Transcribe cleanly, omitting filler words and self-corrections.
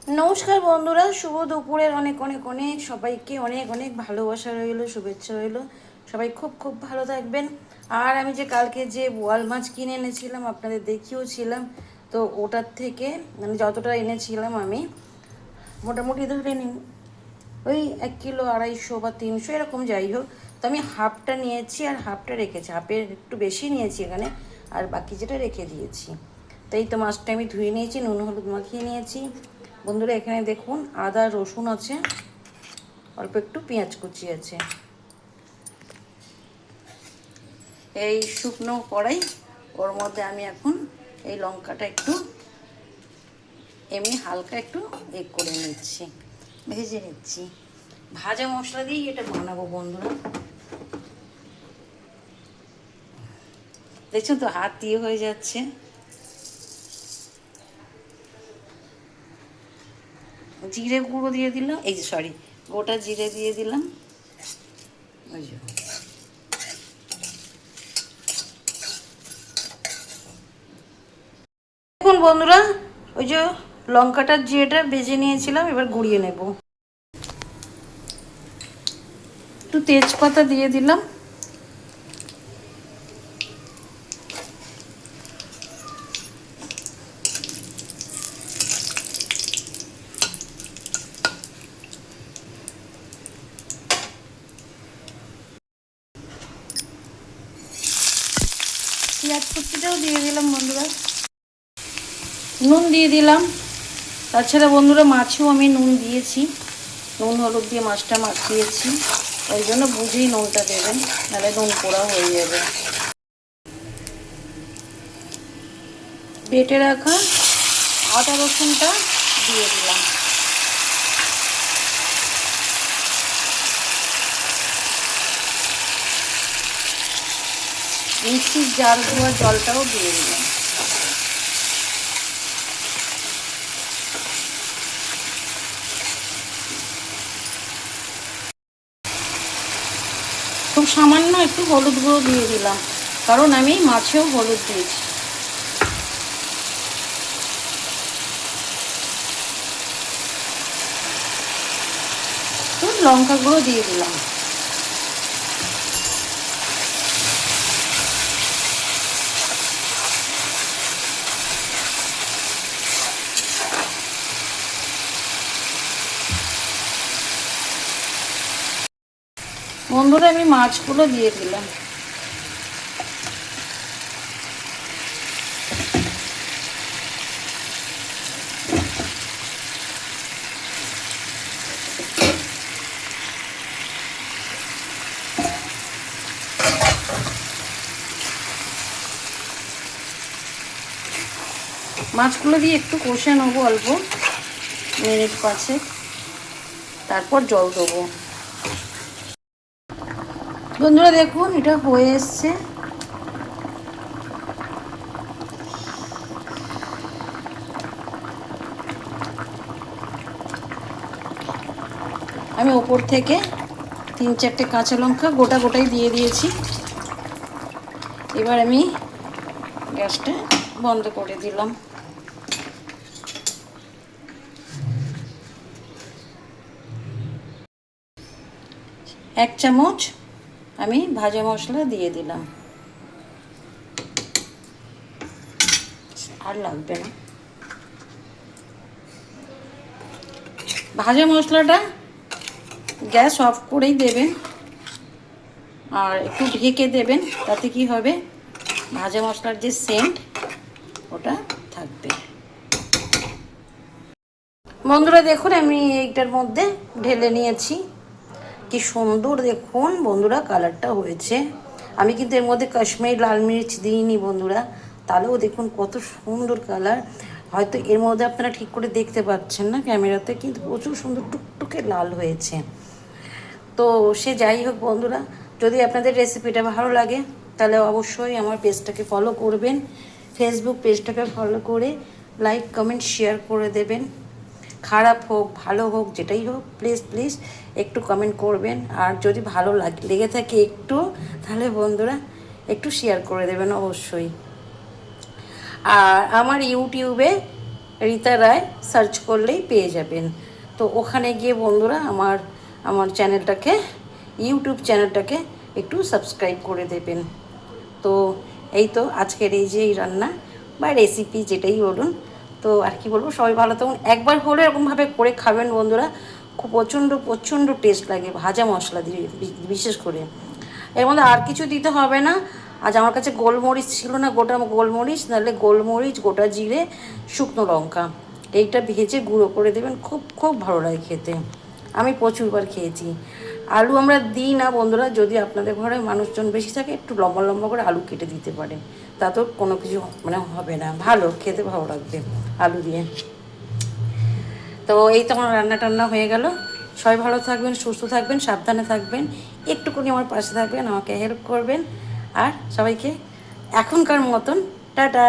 নমস্কার বন্ধুরা, শুভ দুপুরের অনেক অনেক অনেক সবাইকে অনেক অনেক ভালোবাসা রইলো, শুভেচ্ছা রইলো। সবাই খুব খুব ভালো থাকবেন। আর আমি যে কালকে যে বোয়াল মাছ কিনে এনেছিলাম আপনাদের দেখিয়েওছিলাম, তো ওটার থেকে মানে যতটা এনেছিলাম আমি মোটামুটি ধরে নিন ওই 1 কিলো 250 বা 300 এরকম যাই হোক। তো আমি হাফটা নিয়েছি আর হাফটা রেখেছি, হাফের একটু বেশি নিয়েছি এখানে, আর বাকি যেটা রেখে দিয়েছি। তো এই তো মাছটা আমি ধুয়ে নিয়েছি, নুন হলুদ মাখিয়ে নিয়েছি। বন্ধুরা এখানে দেখুন আদা রসুন আছে, অল্প একটু পেঁয়াজ কুচি আছে। এই শুকনো কড়াই, ওর মধ্যে আমি এখন এই লঙ্কাটা একটু এমনি হালকা একটু করে নিচ্ছি, ভেজে নিচ্ছি। ভাজা মশলা দিয়েই এটা বানাবো বন্ধুরা। দেখছেন তো হাত দিয়ে হয়ে যাচ্ছে। জিরে গুঁড়ো দিয়ে দিলাম, এই যে সরি গোটা জিরে দিয়ে দিলাম। ওই যে দেখুন বন্ধুরা, ওই যে লঙ্কাটার জিরেটা ভেজে নিয়েছিলাম, এবার গুঁড়িয়ে নেব। একটু তেজপাতা দিয়ে দিলাম, পেঁয়াজ কুচিটাও দিয়ে দিলাম বন্ধুরা, নুন দিয়ে দিলাম। তাছাড়া বন্ধুরা মাছেও আমি নুন দিয়েছি, নুন হলুদ দিয়ে মাছটা মাখিয়েছি, ওই জন্য বুঝেই নুনটা দেবেন, নাহলে নুন পোড়া হয়ে যাবে। বেটে রাখা আদা রসুনটা দিয়ে দিলাম। মিক্সির জার ধোয়া জলটাও দিয়ে দিলাম। খুব সামান্য একটু হলুদ গুঁড়ো দিয়ে দিলাম, কারণ আমি মাছেও হলুদ দিয়েছি। তো লঙ্কা গুঁড়ো দিয়ে দিলাম। বন্ধুরা আমি মাছগুলো দিয়ে দিলাম। মাছগুলো দিয়ে একটু কষে নেবো অল্প মিনিট 5, তারপর জল দেবো। বন্ধুরা দেখুন এটা হয়ে এসছে। আমি ওপর থেকে 3-4টে কাঁচা লঙ্কা গোটা গোটাই দিয়ে দিয়েছি। এবার আমি গ্যাসটা বন্ধ করে দিলাম। এক চামচ আমি ভাজা মশলা দিয়ে দিলাম, আর লাগবে না। ভাজা মশলাটা গ্যাস অফ করেই দেবেন, আর একটু ঢেকে দেবেন, তাতে কি হবে ভাজা মশলার যে সেন্ট ওটা থাকবে। বন্ধুরা দেখুন আমি এইটার মধ্যে ঢেলে নিয়েছি, কি সুন্দর দেখুন বন্ধুরা কালারটা হয়েছে। আমি কিন্তু এর মধ্যে কাশ্মীরি লাল মির্চ দিইনি বন্ধুরা, তাহলেও দেখুন কত সুন্দর কালার। হয়তো এর মধ্যে আপনারা ঠিক করে দেখতে পাচ্ছেন না ক্যামেরাতে, কিন্তু প্রচুর সুন্দর টুকটুকে লাল হয়েছে। তো সে যাই হোক বন্ধুরা, যদি আপনাদের রেসিপিটা ভালো লাগে তাহলে অবশ্যই আমার পেজটাকে ফলো করবেন, ফেসবুক পেজটাকে ফলো করে লাইক কমেন্ট শেয়ার করে দেবেন। খারাপ হোক ভালো হোক যেটাই হোক প্লিজ প্লিজ একটু কমেন্ট করবেন, আর যদি ভালো লেগে থাকে একটু, তাহলে বন্ধুরা একটু শেয়ার করে দেবেন অবশ্যই। আর আমার ইউটিউবে রীতা রায় সার্চ করলেই পেয়ে যাবেন। তো ওখানে গিয়ে বন্ধুরা আমার চ্যানেলটাকে, ইউটিউব চ্যানেলটাকে একটু সাবস্ক্রাইব করে দেবেন। তো এই তো আজকের এই যে এই রান্না বা রেসিপি যেটাই বলুন, তো আর কি বলবো, সবাই ভালো থাকুন। একবার হলে এরকমভাবে করে খাবেন বন্ধুরা, খুব প্রচণ্ড প্রচণ্ড টেস্ট লাগে ভাজা মশলা দিয়ে, বিশেষ করে। এর মধ্যে আর কিছু দিতে হবে না। আজ আমার কাছে গোলমরিচ ছিল না, গোটা গোলমরিচ, নাহলে গোলমরিচ, গোটা জিরে, শুকনো লঙ্কা, এইটা ভেজে গুঁড়ো করে দেবেন, খুব খুব ভালো লাগে খেতে। আমি প্রচুরবার খেয়েছি। আলু আমরা দিই না বন্ধুরা, যদি আপনাদের ঘরে মানুষজন বেশি থাকে একটু লম্বা লম্বা করে আলু কেটে দিতে পারেন, তাতেও কোনো কিছু মানে হবে না, ভালো খেতে ভালো লাগবে আলু দিয়ে। তো এই তো আমার রান্না টান্না হয়ে গেল। সবাই ভালো থাকবেন, সুস্থ থাকবেন, সাবধানে থাকবেন, একটুখানি আমার পাশে থাকবেন, আমাকে হেল্প করবেন। আর সবাইকে এখনকার মতন টাটা।